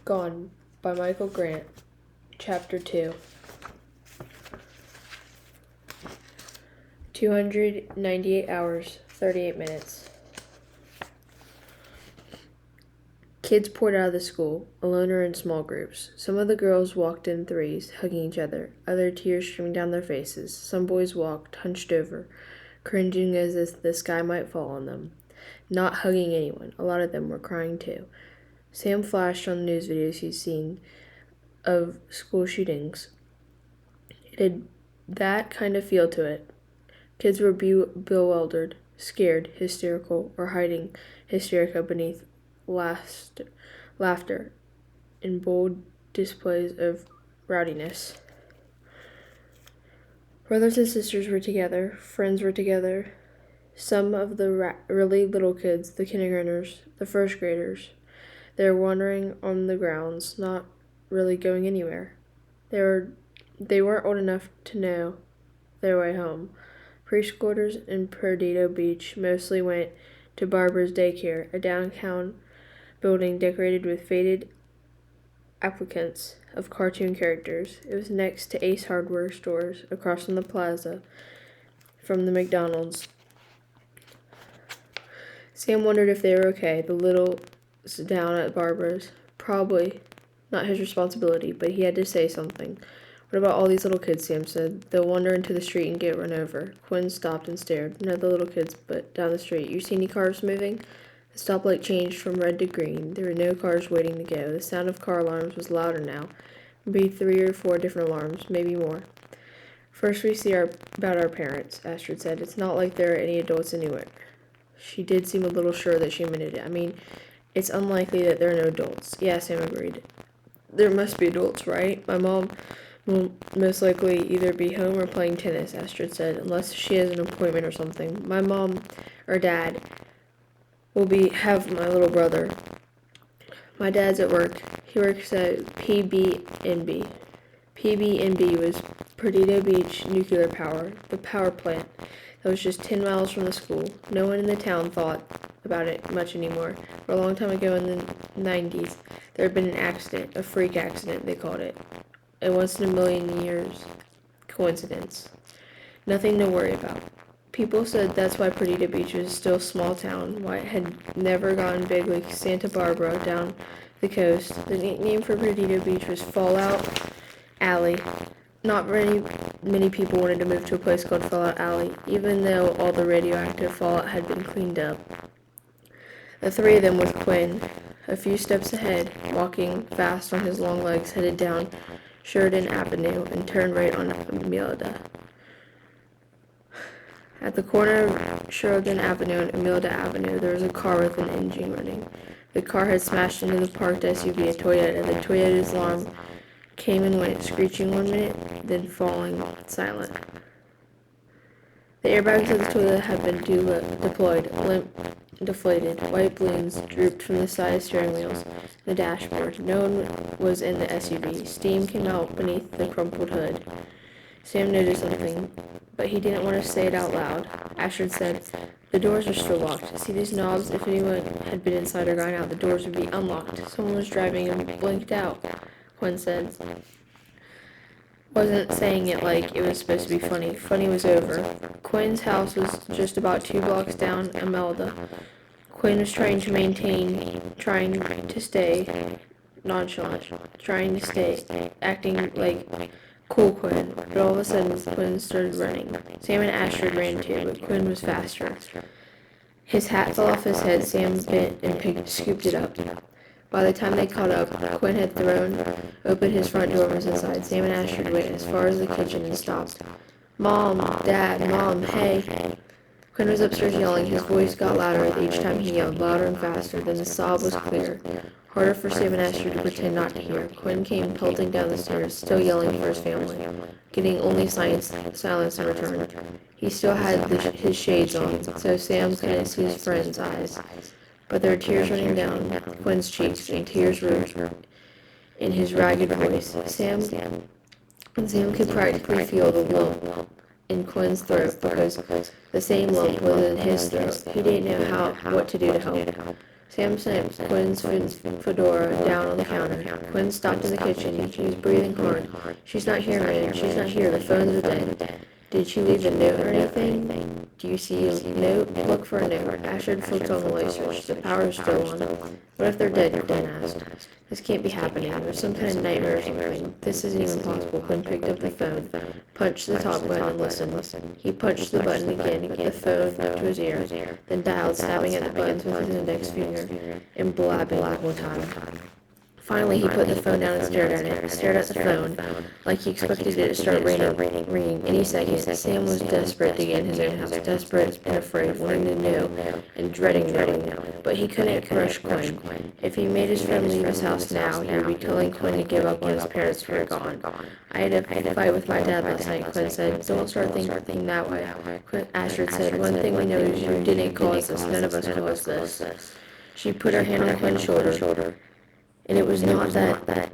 Gone by Michael Grant, Chapter 2. 298 hours, 38 minutes. Kids poured out of the school, alone or in small groups. Some of the girls walked in threes, hugging each other, other tears streaming down their faces. Some boys walked, hunched over, cringing as if the sky might fall on them. Not hugging anyone. A lot of them were crying too. Sam flashed on the news videos he'd seen of school shootings. It had that kind of feel to it. Kids were bewildered, scared, hysterical, or hiding hysteria beneath laughter in bold displays of rowdiness. Brothers and sisters were together, friends were together. Some of the really little kids, the kindergartners, the first graders, they were wandering on the grounds, not really going anywhere. They weren't old enough to know their way home. Preschoolers in Perdido Beach mostly went to Barbara's daycare, a downtown building decorated with faded applicants of cartoon characters. It was next to Ace Hardware stores across from the plaza from the McDonald's. Sam wondered if they were okay, the littles down at Barbara's. Probably not his responsibility, but he had to say something. What about all these little kids, Sam said. They'll wander into the street and get run over. Quinn stopped and stared. Not the little kids, but down the street. You see any cars moving? The stoplight changed from red to green. There were no cars waiting to go. The sound of car alarms was louder now. Maybe 3 or 4 different alarms, maybe more. First we see about our parents, Astrid said. It's not like there are any adults anywhere. She did seem a little sure that she admitted it. I mean, it's unlikely that there are no adults. Yeah, Sam agreed. There must be adults, right? My mom will most likely either be home or playing tennis, Astrid said, unless she has an appointment or something. My mom or dad will have my little brother. My dad's at work. He works at PB&B. PB&B was Perdido Beach Nuclear Power, the power plant that was just 10 miles from the school. No one in the town thought about it much anymore. For a long time ago in the 90s, there had been an accident, a freak accident, they called it. A once-in-a-million-years coincidence. Nothing to worry about. People said that's why Perdido Beach was still a small town, why it had never gotten big like Santa Barbara down the coast. The nickname for Perdido Beach was Fallout Alley. Not very many people wanted to move to a place called Fallout Alley, even though all the radioactive fallout had been cleaned up. The three of them with Quinn, a few steps ahead, walking fast on his long legs, headed down Sheridan Avenue and turned right on Imelda. At the corner of Sheridan Avenue and Imelda Avenue, there was a car with an engine running. The car had smashed into the parked SUV, a Toyota. The Toyota's alarm came and went, screeching 1 minute, then falling silent. The airbags of the Toyota had been deployed, limp, deflated. White balloons drooped from the side steering wheels, the dashboard. No one was in the SUV. Steam came out beneath the crumpled hood. Sam noticed something, but he didn't want to say it out loud. Astrid said, "The doors are still locked. See these knobs? If anyone had been inside or gone out, the doors would be unlocked. Someone was driving and blinked out," Quinn said. Wasn't saying it like it was supposed to be funny. Funny was over. Quinn's house was just about 2 blocks down Imelda. Quinn was trying to stay nonchalant, acting like cool Quinn, but all of a sudden Quinn started running. Sam and Astrid ran too, but Quinn was faster. His hat fell off his head. Sam bent and scooped it up. By the time they caught up, Quinn had thrown open his front door and was inside. Sam and Astrid went as far as the kitchen and stopped. "Mom, Dad, Mom, hey." Quinn was upstairs yelling. His voice got louder with each time he yelled, louder and faster. Then the sob was clear. Harder for Sam and Astrid to pretend not to hear. Quinn came pelting down the stairs, still yelling for his family, getting only silence in return. He still had his shades on, so Sam couldn't see his friend's eyes. But there were tears running down Quinn's cheeks, and tears were in his ragged voice. Sam could practically feel the lump in Quinn's throat because the same lump was in his throat. He didn't know what to do to help. Sam set Quinn's fedora down on the counter. Quinn stopped in the kitchen. She was breathing hard. "She's not here, man. She's not here. The phones are dead." "Did she leave a note or anything? Do you see a note? Look for a note." Ashford flipped on the light switch. "The power's still on." "What if they're dead?" Quinn asked. "This can't be happening. There's some kind of nightmare or something. This isn't even possible." Quinn picked up the phone, punched the talk button, and listened. He punched the button again to get the phone up to his ear, then dialed, stabbing at the buttons with his index finger, and blabbing the whole time. Finally, he put the phone down and stared at the phone, like he expected it to start ringing any second. Sam was desperate to get in his own house, desperate and afraid, wanting to know, and dreading knowing. But he couldn't crush Quinn. If he made his friend leave his house now, he would be telling Quinn to give up when his parents were gone. "I had a fight with my dad last night," Quinn said. "Don't start thinking that way." Ashford said, "One thing we know is you didn't cause this. None of us caused this." She put her hand on Quinn's shoulder. And it was not that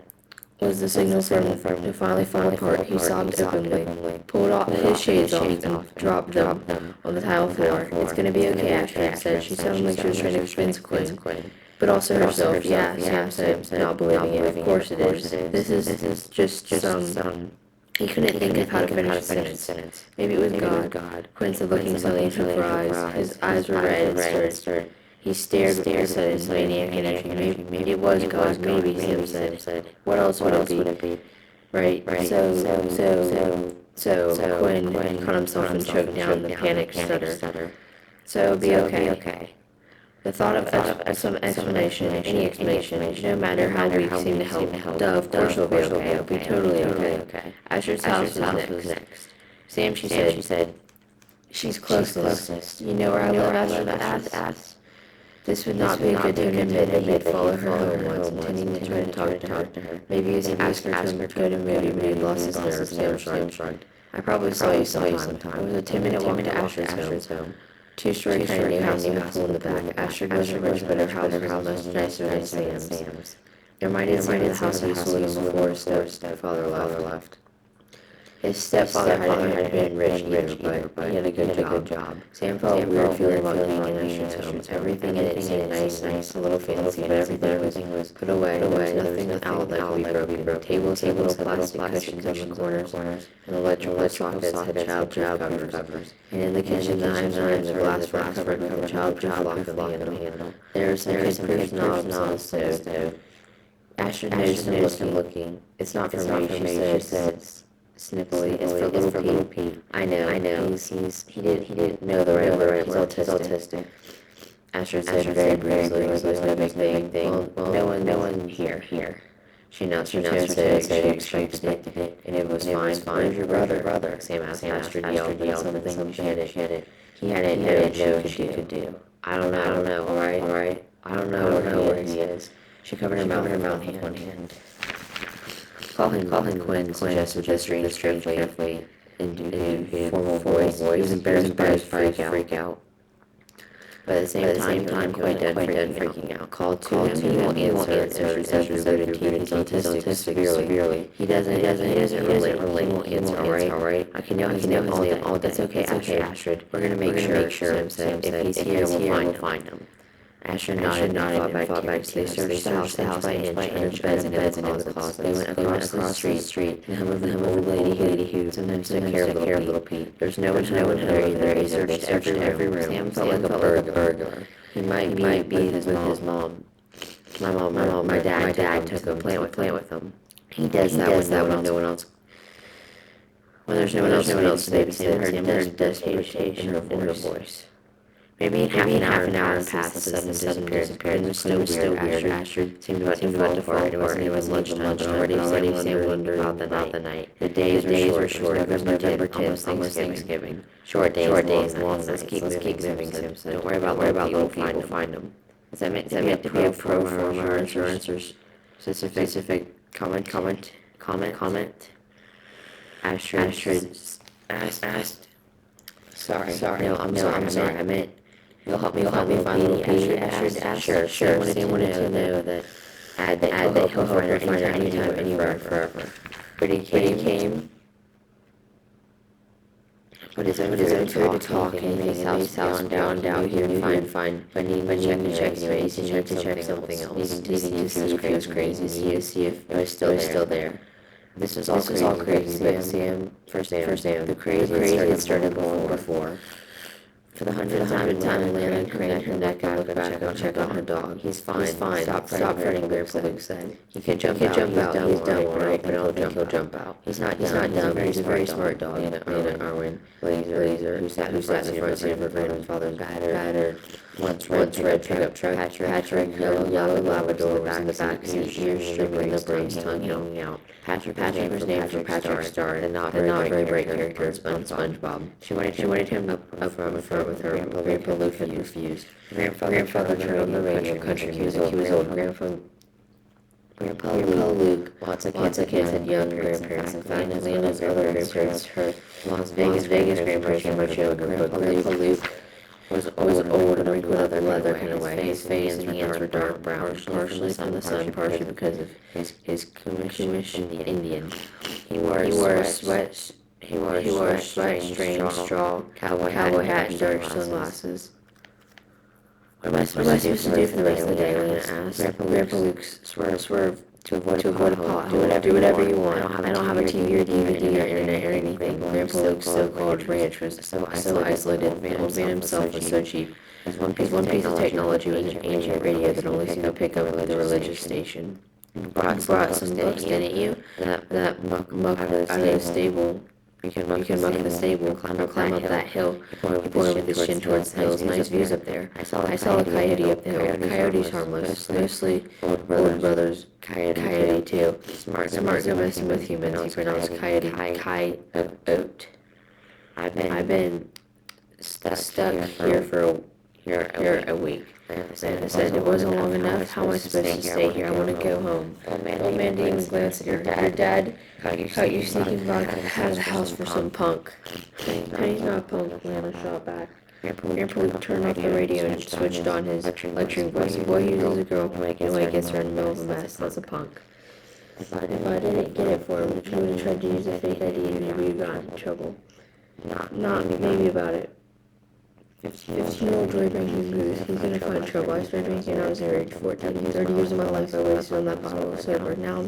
was the signal for him to finally fall apart. He sobbed openly, pulled off his shades off, and dropped them on the tile floor. "It's gonna be okay," Ashford said. She sounded like she was trying to convince Quinn, but also herself. "Yeah," Sam said, not believing it. "Of course it is. This is just some." He couldn't think of how to finish the sentence. "Maybe it was God," Quinn said, looking suddenly into her eyes. His eyes were red and stirred. He stared at his maniac energy. "Maybe it was God, maybe," Sam said. "What else would it be?" Right. So, Quinn caught himself and choked down the panicked stutter. "So, be okay." The thought of some explanation, any explanation, no matter how weak, seemed to help. "Duh, of course it'll be okay. It'll be totally okay." Ashford's house was next. "Sam," she said, "she's closest. You know where I live?" Ashford asked. This would not be a good time to admit that he had followed her home once, intending to try to talk to her. Maybe he was asking her to go to a movie, but he lost his nerve. Sam shrugged. "I probably saw you sometime." It was a 10-minute walk to Ashford's home. Two-story kind of new house with a pool in the back. Ashford wasn't rich, but her house was much nicer than Sam's. It reminded Sam of the house he used to live in before his stepfather left. His stepfather hadn't been rich either, but he had a good job. Sam felt a weird feeling about being in Ashford's home. Everything in it seemed nice, a little fancy, but everything was put away. There was nothing out that could be broken. Tables had little plastic cushions in the corners, and electrical sockets had childproof covers. And in the kitchen, the knives and the glassware covered with a childproof lock on the handle. There were some kid-proof knobs on the stove. Ashford noticed him looking. "It's not for me," she said. Snippily, "It's for little Pete." I know. He didn't know the right word. He's autistic. Ashford said very briefly, "It was no big thing. Well, no one here. She announced her chair, said expected it, and it was fine. "Where's your brother?" Sam asked. Ashford yelled something. She had it. He hadn't known what she could do. "I don't know. All right. I don't know where he is." She covered her mouth with one hand. Call him Quinn," suggested the strange carefully in formal voice. He was embarrassed by his freak out. But at the same time, quite done freaking out. Call to him, he won't answer. Ashford said he's autistic severely. He doesn't relate. He won't answer, all right? I can know his name. All that's okay, Ashford. We're gonna make sure, Sam said. If he's here, we'll find him. Ashford nodded and fought back. They searched the house inch by inch, under the beds and in the closets. They went across the street, and hum of the old lady who sometimes took care of little Pete. There's no one there either. They searched every room. Sam felt like a burglar. He might be with his mom. My dad took him, playing with him. He does that when no one else. When there's no one else to babysit. Sam heard desperation in her voice. Maybe half an hour passed, the sudden disappeared. It was still weird. Ashford seemed about to fall apart. It wasn't lunchtime, but already Sam wondered about the night. The days were short. It was November 10th, almost Thanksgiving. Short days, long nights. Let's keep moving, Sam said. Don't worry about little people, we'll find them. Is that meant to be a pro forma insurance or specific comment? Ashford asked. Sorry. No, I'm sorry. I meant, you'll help me find little Petey. Ashford asked. Sure. Sam wanted to know that he'll find her anytime, anywhere, forever. But he came. What is it to talk anything south beyond out here and find, but need to check his need to check something else, needing to see if he was crazy, see if it was still there. This was all crazy, but Sam, first Sam, the crazy had started before. For the hundredth time, Lana craned her neck and looked back and checked on her dog. He's fine. Stop fretting, Grandpa Luke said. He could jump out. He's done all right, but I don't think he'll jump out. He's not dumb. He's a very smart dog. Lana Arwen, Blazer, who sat in the front seat of her grandfather's battered, once red pickup truck. Patrick, yellow Labrador, was in the back seat, ears streaming, the brains tongue hanging out. Patrick was named for Patrick Star, and not very bright character in SpongeBob. She wanted him up front with her. Grandpa Luke had refused. Grandfather turned on the radio, country music. He was old. Grandpa Luke, lots of kids had young grandparents. In fact, Lana's other grandparents, her Las Vegas grandparents were much younger. Grandpa Luke was old and wrinkled up leather kind of way. His face and hands were dark brown, partially from the sun, partially because of his Kumish Indian. He wore a sweat, strange straw cowboy hat, and dark sunglasses. What am I supposed to do for the rest of the day? Lana asked. Grandpa Luke swerved to avoid a pothole. Do whatever you want. I don't have a TV or DVD or internet or anything. Grandpa Luke's so-called ranch was so isolated. The old man himself was so cheap. His one piece of technology was an ancient radio that only seemed to pick up the religious station. You brought some books, didn't you? That muck out of the stable. You can muck the stable, climb up that hill. He pointed with his chin towards the hills. Nice views up there. I saw a coyote up the hill. Coyote's harmless, mostly old brothers. Coyote too. Smart go messing with humans. He pronounced coyote coyote. I've been stuck here for a week. Santa said it wasn't long enough. How am I supposed to stay here? I want to go home. Old man didn't even glance at her. Your dad caught you sneaking back out of the house for some punk. Penny's not a punk, Lana shot back. Grandpa Luke turned off the radio and switched on his lecturing voice. A boy uses a girl when he gets her in the middle of a mess. That's a punk. If I didn't get it for him, he would have tried to use a fake ID and maybe got in trouble. Not maybe about it. 15-year-old Joy drinking booze. He's gonna find trouble. I started drinking when I was age 14. 30 years of my life I wasted on that bottle of sober. Now,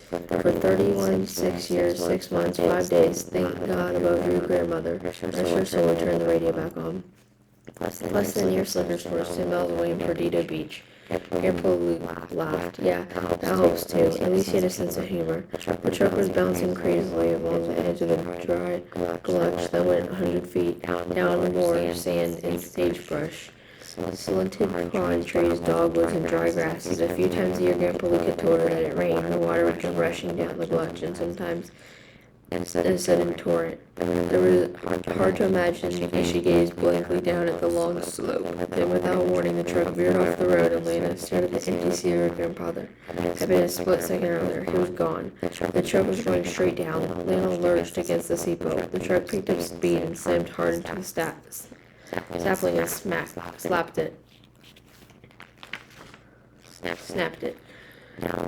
for 31, 6 years, 6 months, 5 days, thank God above your grandmother. Rest her soul and turn the radio back on. Less than a year slippers for 10 miles away in Perdido Beach. Grandpa Luke laughed. Yeah, that helps too. At least he had a sense of humor. The truck was bouncing crazily along the edge of the dry gulch that went 100 feet down more sand and sagebrush. Stunted pine trees, dogwoods, and dry grasses. A few times a year, Grandpa Luke had told her that it rained. The water would come rushing down the gulch, and sometimes in a sudden torrent. It was hard to imagine as she gazed blankly down at the long slope. Then, without warning, the truck veered off the road, and Lana stared at the empty seat of her grandfather. Had been a split second earlier. He was gone. The truck was going straight down. Lana lurched against the seatbelt. The truck picked up speed and slammed hard into the sapling and slapped it. Snapped it.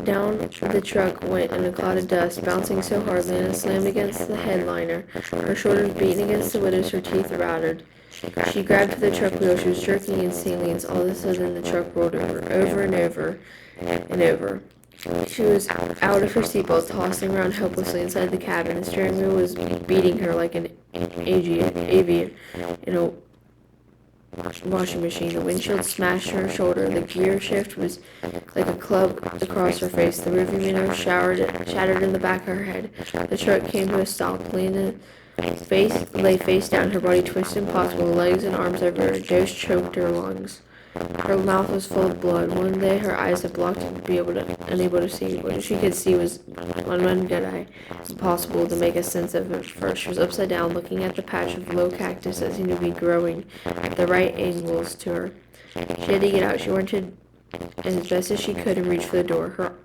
Down the truck went in a cloud of dust, bouncing so hard Lana slammed against the headliner. Her shoulders beating against the windows, her teeth rattled. She grabbed the truck wheel. She was jerking insanely, and all of a sudden the truck rolled over and over. She was out of her seatbelt, tossing around helplessly inside the cabin. The steering wheel was beating her like an avian in a washing machine. The windshield smashed her shoulder. The gear shift was like a club across her face. The rearview mirror shattered in the back of her head. The truck came to a stop. Lana lay face down, her body twisted impossible, legs and arms over her. Joe's choked her lungs. Her mouth was full of blood. One day her eyes had blocked and unable to see. What she could see was one dead eye. It was impossible to make a sense of it first. She was upside down, looking at the patch of low cactus that seemed to be growing at the right angles to her. She had to get out. She oriented as best as she could and reached for the door. Her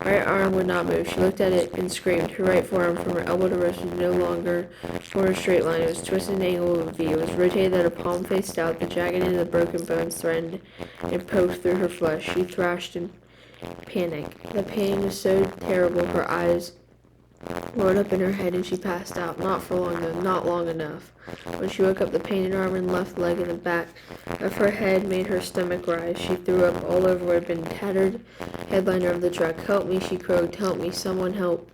right arm would not move. She looked at it and screamed. Her right forearm from her elbow to wrist was no longer toward a straight line. It was twisted in an angle of a V. It was rotated that her palm faced out. The jagged end of the broken bones threatened and poked through her flesh. She thrashed in panic. The pain was so terrible her eyes rolled up in her head and she passed out. Not for long though, not long enough. When she woke up, the pain in her arm and left leg and the back of her head made her stomach rise. She threw up all over what had been tattered headliner of the truck. "Help me," she croaked. "Help me, someone help."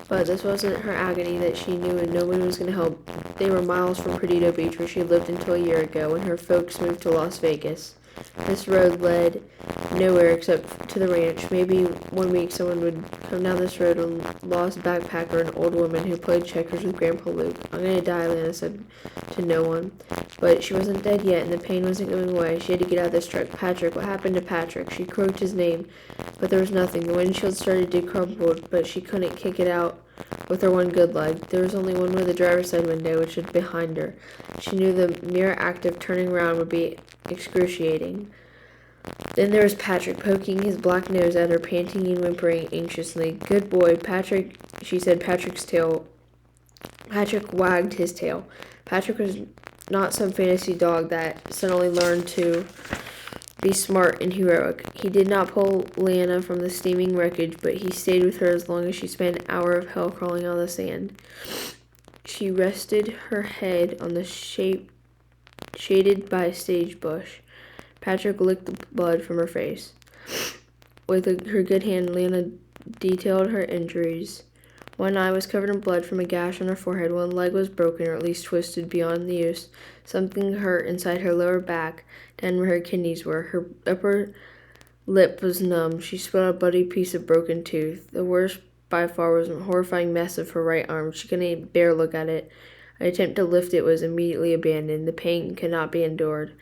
But this wasn't her agony that she knew, and nobody was going to help. They were miles from Perdido Beach, where she had lived until a year ago, when her folks moved to Las Vegas. This road led nowhere except to the ranch. Maybe one week someone would come down this road, a lost backpacker, an old woman who played checkers with Grandpa Luke. "I'm gonna die," Lana said to no one. But she wasn't dead yet, and the pain wasn't going away. She had to get out of this truck. "Patrick, what happened to Patrick?" She croaked his name, but there was nothing. The windshield started to crumble, but she couldn't kick it out with her one good leg. There was only one way, the driver's side window, which was behind her. She knew the mere act of turning around would be excruciating. Then there was Patrick, poking his black nose at her, panting and whimpering anxiously. "Good boy, Patrick," she said. Patrick wagged his tail. Patrick was not some fantasy dog that suddenly learned to be smart and heroic. He did not pull Lana from the steaming wreckage, but he stayed with her as long as she spent an hour of hell crawling on the sand. She rested her head on the shaded by a sage bush. Patrick licked the blood from her face. With her good hand, Lana detailed her injuries. One eye was covered in blood from a gash on her forehead. One leg was broken, or at least twisted beyond the use. Something hurt inside her lower back, down where her kidneys were. Her upper lip was numb. She spit out a bloody piece of broken tooth. The worst by far was a horrifying mess of her right arm. She couldn't bear look at it. An attempt to lift it was immediately abandoned. The pain could not be endured.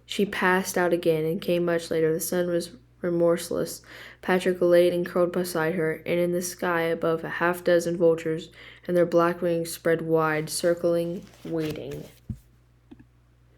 She passed out again and came much later. The sun was remorseless. Patrick laid and curled beside her, and in the sky above a half-dozen vultures, and their black wings spread wide, circling, waiting.